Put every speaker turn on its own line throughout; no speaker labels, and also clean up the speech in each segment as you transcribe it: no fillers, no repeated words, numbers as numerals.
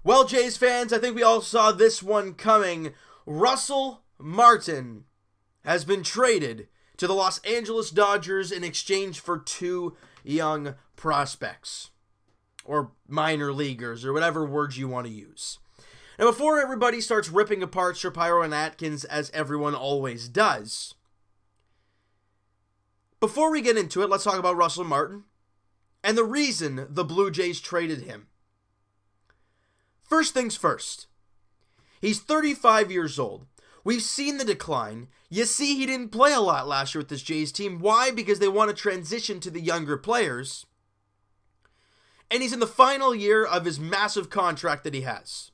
Well, Jays fans, I think we all saw this one coming. Russell Martin has been traded to the Los Angeles Dodgers in exchange for 2 young prospects. Or minor leaguers, or whatever words you want to use. Now, before everybody starts ripping apart Shapiro and Atkins, as everyone always does, before we get into it, let's talk about Russell Martin and the reason the Blue Jays traded him. First things first, he's 35 years old. We've seen the decline. You see, he didn't play a lot last year with this Jays team. Why? Because they want to transition to the younger players. And he's in the final year of his massive contract that he has.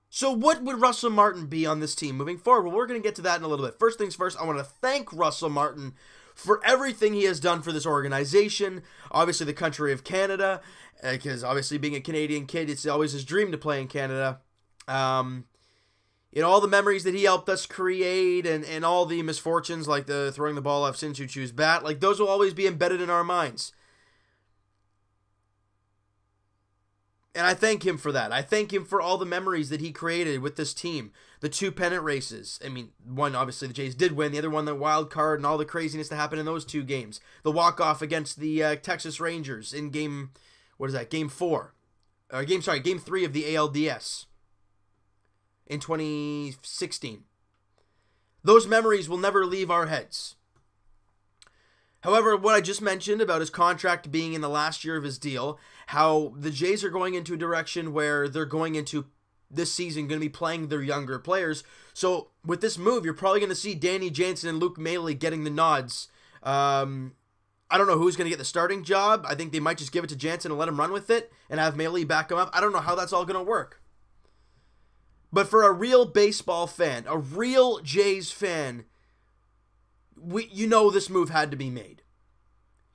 So what would Russell Martin be on this team moving forward? Well, we're going to get to that in a little bit. First things first, I want to thank Russell Martin for everything he has done for this organization. Obviously, the country of Canada, because obviously being a Canadian kid, it's always his dream to play in Canada. All the memories that he helped us create and all the misfortunes, like the throwing the ball off Sin Chu Chu's bat, like those will always be embedded in our minds. And I thank him for that. I thank him for all the memories that he created with this team. The 2 pennant races. I mean, one, obviously, the Jays did win. The other one, the wild card and all the craziness that happened in those 2 games. The walk-off against the Texas Rangers in game 4. Game 3 of the ALDS in 2016. Those memories will never leave our heads. However, what I just mentioned about his contract being in the last year of his deal, how the Jays are going into a direction where they're going into this season going to be playing their younger players. So with this move, you're probably going to see Danny Jansen and Luke Maile getting the nods. I don't know who's going to get the starting job. I think they might just give it to Jansen and let him run with it and have Maile back him up. I don't know how that's all going to work. But for a real baseball fan, a real Jays fan, this move had to be made.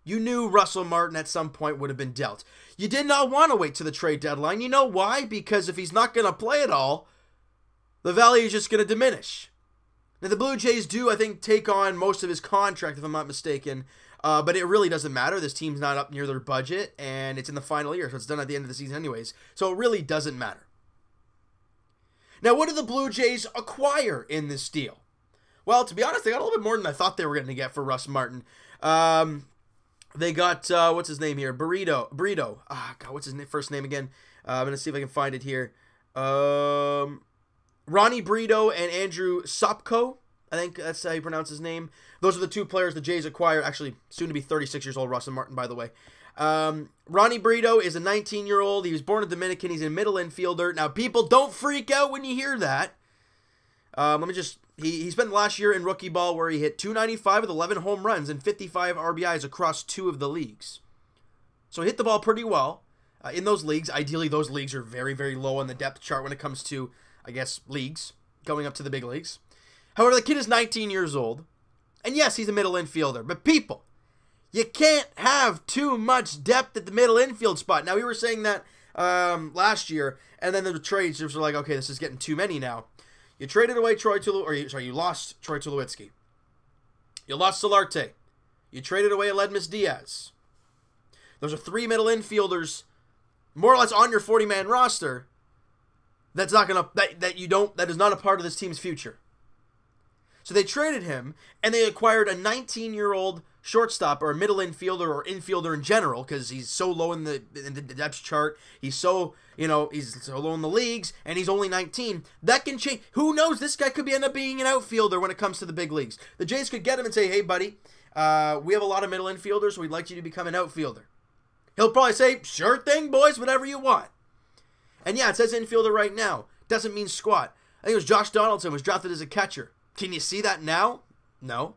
You knew Russell Martin at some point would have been dealt. You did not want to wait to the trade deadline. You know why? Because if he's not going to play at all, the value is just going to diminish. Now, the Blue Jays do, I think, take on most of his contract, if I'm not mistaken. But it really doesn't matter. This team's not up near their budget, and it's in the final year, so it's done at the end of the season anyways. So it really doesn't matter. Now, what did the Blue Jays acquire in this deal? Well, to be honest, they got a little bit more than I thought they were going to get for Russ Martin. They got, what's his name here? Brito. God, what's his first name again? I'm going to see if I can find it here. Ronny Brito and Andrew Sopko. I think that's how you pronounce his name. Those are the 2 players the Jays acquired. Actually, soon to be 36 years old, Russell Martin, by the way. Ronny Brito is a 19-year-old. He was born in Dominican. He's a middle infielder. Now, people, don't freak out when you hear that. He spent the last year in rookie ball where he hit .295 with 11 home runs and 55 RBIs across 2 of the leagues. So he hit the ball pretty well in those leagues. Ideally, those leagues are very, very low on the depth chart when it comes to, I guess, leagues going up to the big leagues. However, the kid is 19 years old. And yes, he's a middle infielder. But people, you can't have too much depth at the middle infield spot. Now, we were saying that last year, and then the trades were like, okay, this is getting too many now. You traded away you lost Troy Tulowitzki. You lost Solarte. You traded away Aledmus Diaz. Those are 3 middle infielders, more or less on your 40-man roster. That is not a part of this team's future. So they traded him, and they acquired a 19-year-old shortstop or a middle infielder or infielder in general, because he's so low in the depth chart. He's so low in the leagues, and he's only 19. That can change. Who knows? This guy could end up being an outfielder when it comes to the big leagues. The Jays could get him and say, hey, buddy, we have a lot of middle infielders, so we'd like you to become an outfielder. He'll probably say, sure thing, boys, whatever you want. And yeah, it says infielder right now. Doesn't mean squat. I think it was Josh Donaldson was drafted as a catcher. Can you see that now? No.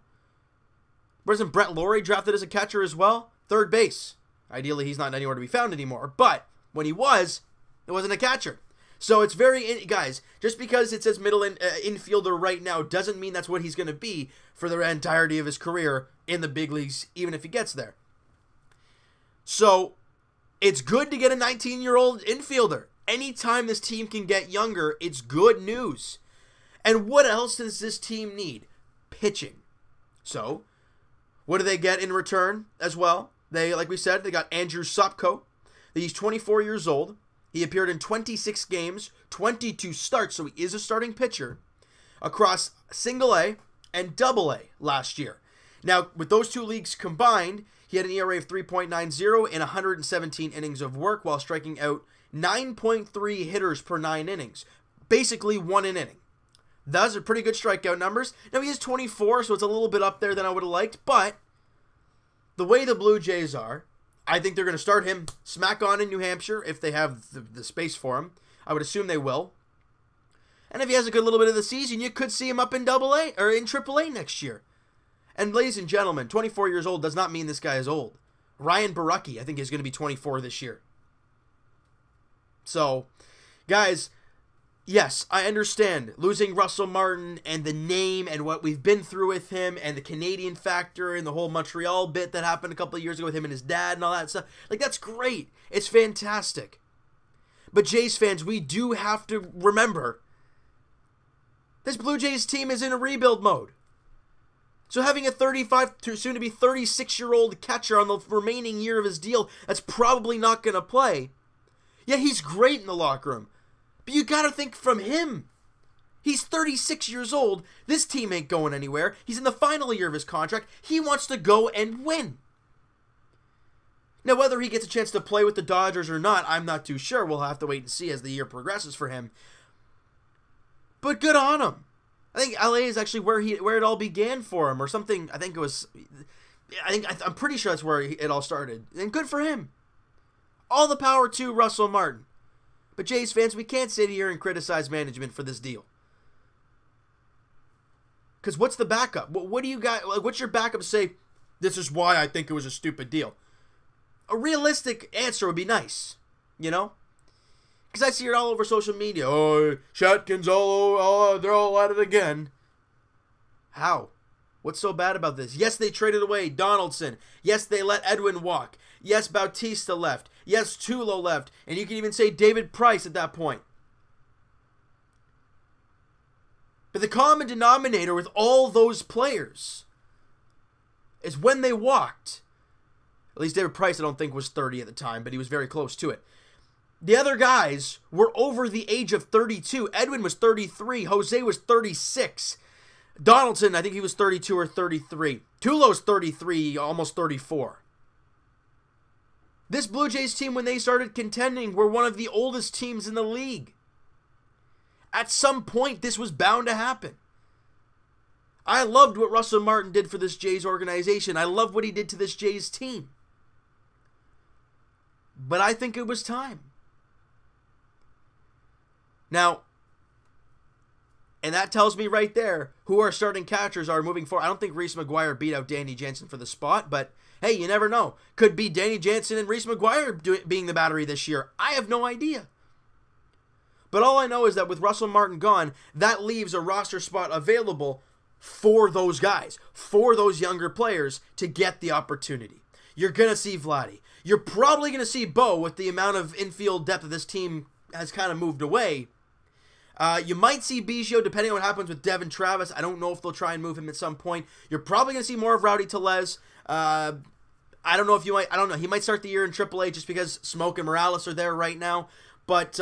Wasn't Brett Laurie drafted as a catcher as well? Third base. Ideally, he's not anywhere to be found anymore. But when he was, it wasn't a catcher. So it's guys, just because it says middle infielder right now doesn't mean that's what he's going to be for the entirety of his career in the big leagues, even if he gets there. So it's good to get a 19-year-old infielder. Anytime this team can get younger, it's good news. And what else does this team need? Pitching. So, what do they get in return as well? Like we said, they got Andrew Sopko. He's 24 years old. He appeared in 26 games, 22 starts, so he is a starting pitcher, across single A and double A last year. Now, with those two leagues combined, he had an ERA of 3.90 in 117 innings of work while striking out 9.3 hitters per 9 innings. Basically 1 an inning. Those are pretty good strikeout numbers. Now, he is 24, so it's a little bit up there than I would have liked, but the way the Blue Jays are, I think they're going to start him smack on in New Hampshire if they have the space for him. I would assume they will. And if he has a good little bit of the season, you could see him up in AA or in AAA next year. And ladies and gentlemen, 24 years old does not mean this guy is old. Ryan Barucki, I think, is going to be 24 this year. So, guys, yes, I understand losing Russell Martin and the name and what we've been through with him and the Canadian factor and the whole Montreal bit that happened a couple of years ago with him and his dad and all that stuff. Like, that's great. It's fantastic. But Jays fans, we do have to remember this Blue Jays team is in a rebuild mode. So having a 35 to soon to be 36-year-old catcher on the remaining year of his deal that's probably not going to play. Yeah, he's great in the locker room. But you got to think from him. He's 36 years old. This team ain't going anywhere. He's in the final year of his contract. He wants to go and win. Now, whether he gets a chance to play with the Dodgers or not, I'm not too sure. We'll have to wait and see as the year progresses for him. But good on him. I think LA is actually where it all began for him, or something. I'm pretty sure that's where it all started. And good for him. All the power to Russell Martin. But Jays fans, we can't sit here and criticize management for this deal. Because what's the backup? What do you got? What's your backup to say, this is why I think it was a stupid deal? A realistic answer would be nice, you know? Because I see it all over social media. Oh, Shatkins they're all at it again. How? What's so bad about this? Yes, they traded away Donaldson. Yes, they let Edwin walk. Yes, Bautista left. Yes, Tulo left. And you can even say David Price at that point. But the common denominator with all those players is when they walked. At least David Price, I don't think, was 30 at the time, but he was very close to it. The other guys were over the age of 32. Edwin was 33. Jose was 36. Donaldson, I think he was 32 or 33. Tulo's 33, almost 34. This Blue Jays team, when they started contending, were one of the oldest teams in the league. At some point, this was bound to happen. I loved what Russell Martin did for this Jays organization. I love what he did to this Jays team. But I think it was time. Now, and that tells me right there who our starting catchers are moving forward. I don't think Reese McGuire beat out Danny Jansen for the spot, but hey, you never know. Could be Danny Jansen and Reese McGuire being the battery this year. I have no idea. But all I know is that with Russell Martin gone, that leaves a roster spot available for those guys, for those younger players to get the opportunity. You're going to see Vladdy. You're probably going to see Bo with the amount of infield depth that this team has kind of moved away. You might see Biggio, depending on what happens with Devin Travis. I don't know if they'll try and move him at some point. You're probably going to see more of Rowdy Tellez. I don't know if you might. I don't know. He might start the year in AAA just because Smoke and Morales are there right now. But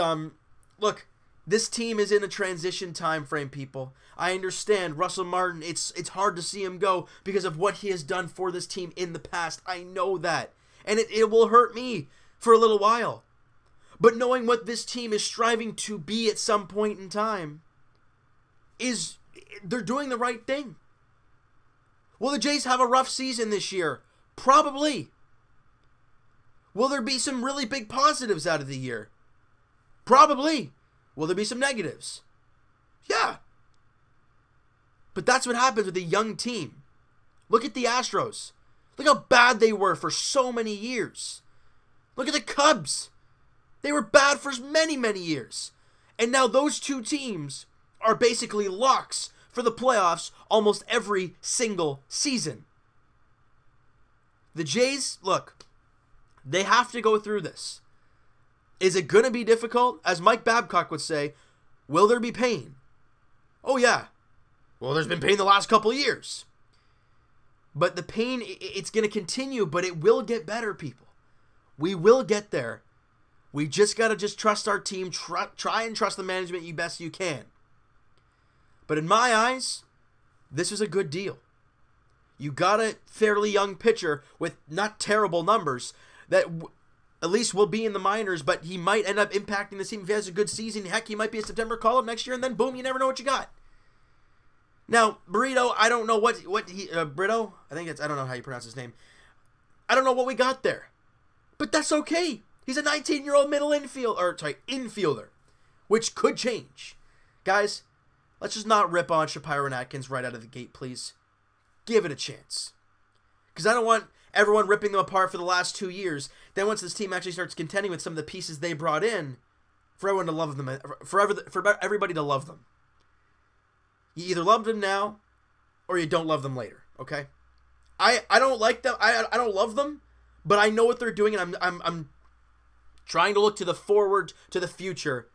look, this team is in a transition time frame, people. I understand Russell Martin. It's hard to see him go because of what he has done for this team in the past. I know that, and it will hurt me for a little while. But knowing what this team is striving to be at some point in time, they're doing the right thing. Will the Jays have a rough season this year? Probably. Will there be some really big positives out of the year? Probably. Will there be some negatives? Yeah. But that's what happens with a young team. Look at the Astros. Look how bad they were for so many years. Look at the Cubs. They were bad for many, many years. And now those two teams are basically locks for the playoffs almost every single season. The Jays, look, they have to go through this. Is it going to be difficult? As Mike Babcock would say, will there be pain? Oh, yeah. Well, there's been pain the last couple years. But the pain, it's going to continue, but it will get better, people. We will get there. We just got to trust our team. Try and trust the management you best you can. But in my eyes, this is a good deal. You got a fairly young pitcher with not terrible numbers that at least will be in the minors, but he might end up impacting the team if he has a good season. Heck, he might be a September call-up next year, and then boom, you never know what you got. Now, Brito, I don't know what he... Brito? I don't know how you pronounce his name. I don't know what we got there. But that's okay. He's a 19-year-old infielder, which could change. Guys, let's just not rip on Shapiro and Atkins right out of the gate, please. Give it a chance. Because I don't want everyone ripping them apart for the last 2 years. Then once this team actually starts contending with some of the pieces they brought in, for everyone to love them, for everybody to love them. You either love them now, or you don't love them later. Okay, I don't like them. I don't love them, but I know what they're doing, and I'm trying to look to the forward, to the future,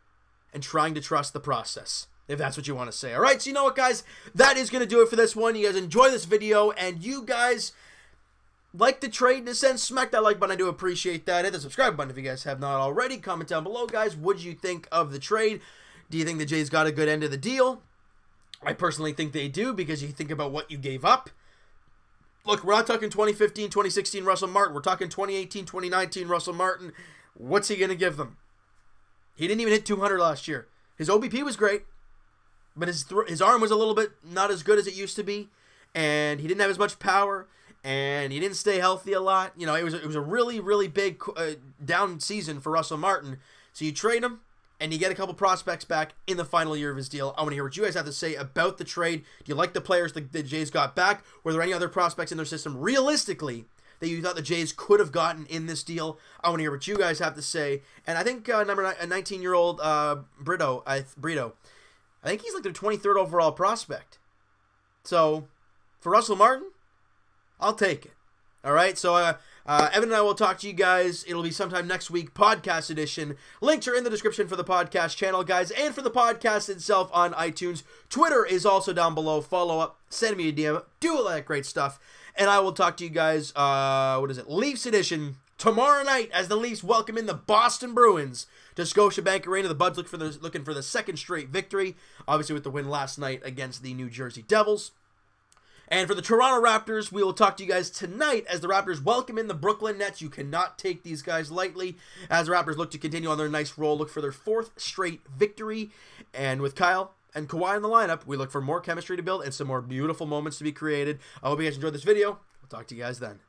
and trying to trust the process. If that's what you want to say. All right, so you know what, guys? That is going to do it for this one. You guys enjoy this video, and you guys like the trade in a sense. Smack that like button. I do appreciate that. Hit the subscribe button if you guys have not already. Comment down below, guys. What did you think of the trade? Do you think the Jays got a good end of the deal? I personally think they do, because you think about what you gave up. Look, we're not talking 2015, 2016 Russell Martin. We're talking 2018, 2019 Russell Martin. What's he going to give them? He didn't even hit 200 last year. His OBP was great, but his arm was a little bit not as good as it used to be, and he didn't have as much power, and he didn't stay healthy a lot. You know, it was a really, really big down season for Russell Martin. So you trade him, and you get a couple prospects back in the final year of his deal. I want to hear what you guys have to say about the trade. Do you like the players the Jays got back? Were there any other prospects in their system, realistically, that you thought the Jays could have gotten in this deal? I want to hear what you guys have to say. And I think 19-year-old Brito, I think he's like their 23rd overall prospect. So, for Russell Martin, I'll take it. All right, so Evan and I will talk to you guys. It'll be sometime next week, podcast edition. Links are in the description for the podcast channel, guys, and for the podcast itself on iTunes. Twitter is also down below. Follow up, send me a DM, do all that great stuff. And I will talk to you guys, Leafs edition tomorrow night as the Leafs welcome in the Boston Bruins to Scotiabank Arena. The Buds looking for the second straight victory, obviously with the win last night against the New Jersey Devils. And for the Toronto Raptors, we will talk to you guys tonight as the Raptors welcome in the Brooklyn Nets. You cannot take these guys lightly as the Raptors look to continue on their nice roll, look for their 4th straight victory. And with Kyle and Kawhi in the lineup, we look for more chemistry to build and some more beautiful moments to be created. I hope you guys enjoyed this video. We'll talk to you guys then.